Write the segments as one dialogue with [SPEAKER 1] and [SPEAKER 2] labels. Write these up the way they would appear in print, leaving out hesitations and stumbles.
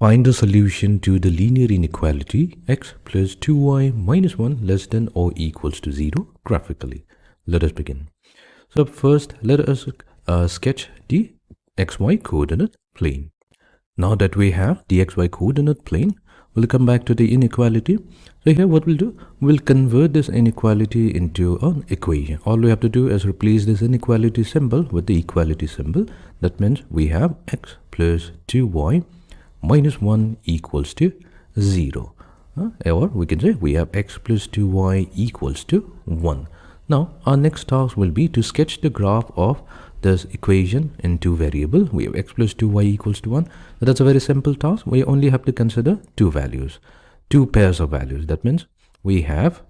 [SPEAKER 1] Find the solution to the linear inequality x plus 2y minus 1 less than or equals to 0 graphically. Let us begin. So first, let us sketch the xy coordinate plane. Now that we have the xy coordinate plane, we'll come back to the inequality. So here what we'll do, we'll convert this inequality into an equation. All we have to do is replace this inequality symbol with the equality symbol. That means we have x plus 2y minus 1 equals to 0. Or we can say we have x plus 2y equals to 1. Now our next task will be to sketch the graph of this equation in two variables. We have x plus 2y equals to 1. So that's a very simple task. We only have to consider two values, two pairs of values. That means we have,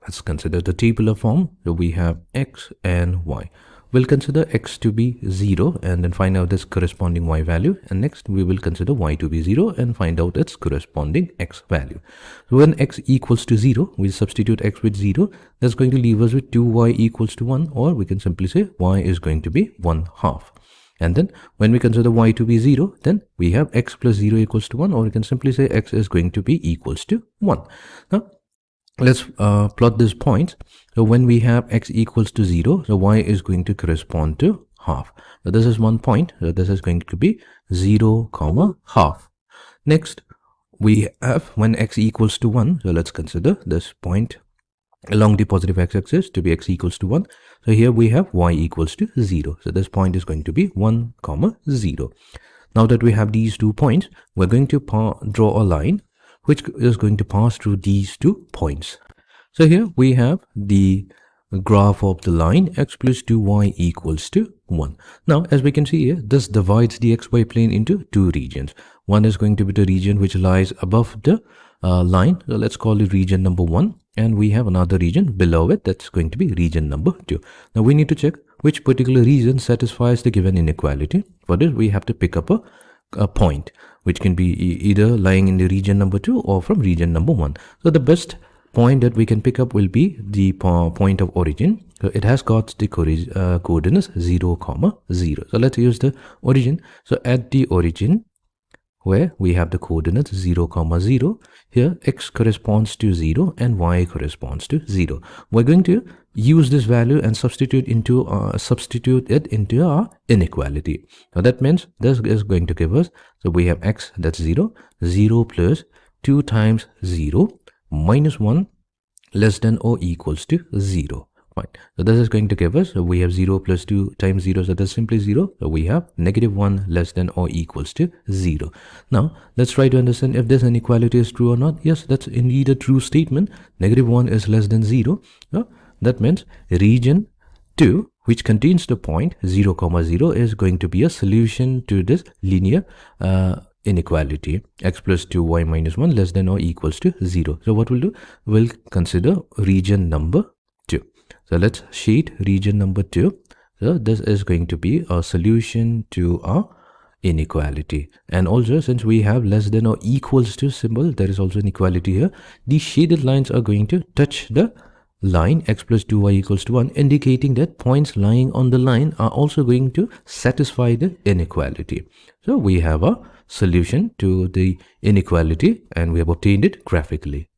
[SPEAKER 1] let's consider the tabular form. So we have x and y. We'll consider x to be 0 and then find out its corresponding y value. And next we will consider y to be 0 and find out its corresponding x value. So when x equals to 0, we substitute x with 0. That's going to leave us with 2y equals to 1, or we can simply say y is going to be 1/2. And then when we consider y to be 0, then we have x plus 0 equals to 1, or we can simply say x is going to be equals to 1. Now let's plot this point. So when we have x equals to 0, so y is going to correspond to half. So this is one point. So this is going to be 0 comma half. Next we have when x equals to 1. So let's consider this point along the positive x-axis to be x equals to 1. So here we have y equals to 0. So this point is going to be 1 comma 0. Now that we have these 2 points, we're going to draw a line which is going to pass through these 2 points. So here we have the graph of the line x plus 2y equals to 1. Now as we can see here, this divides the xy plane into 2 regions. One is going to be the region which lies above the line. So let's call it region number 1, and we have another region below it that's going to be region number 2. Now we need to check which particular region satisfies the given inequality. For this we have to pick up a point which can be either lying in the region number 2 or from region number 1. So the best point that we can pick up will be the point of origin. So it has got the coordinates 0 comma 0. So let's use the origin. So at the origin where we have the coordinates 0 comma 0, here x corresponds to 0 and y corresponds to 0. We're going to use this value and substitute it into our inequality. Now that means this is going to give us, so we have x, that's 0, 0 plus 2 times 0 minus 1 less than or equals to 0. Fine. So this is going to give us, so we have 0 plus 2 times 0, so that's simply 0. So we have negative 1 less than or equals to 0. Now let's try to understand if this inequality is true or not. Yes, that's indeed a true statement. Negative 1 is less than 0. So that means region 2, which contains the point 0 comma 0, is going to be a solution to this linear inequality x plus 2y minus 1 less than or equals to 0. So what we'll do, we'll consider region number 2. So let's shade region number 2. So this is going to be a solution to our inequality. And also, since we have less than or equals to symbol, there is also an equality here. These shaded lines are going to touch the line x plus 2y equals to 1, indicating that points lying on the line are also going to satisfy the inequality. So we have a solution to the inequality and we have obtained it graphically.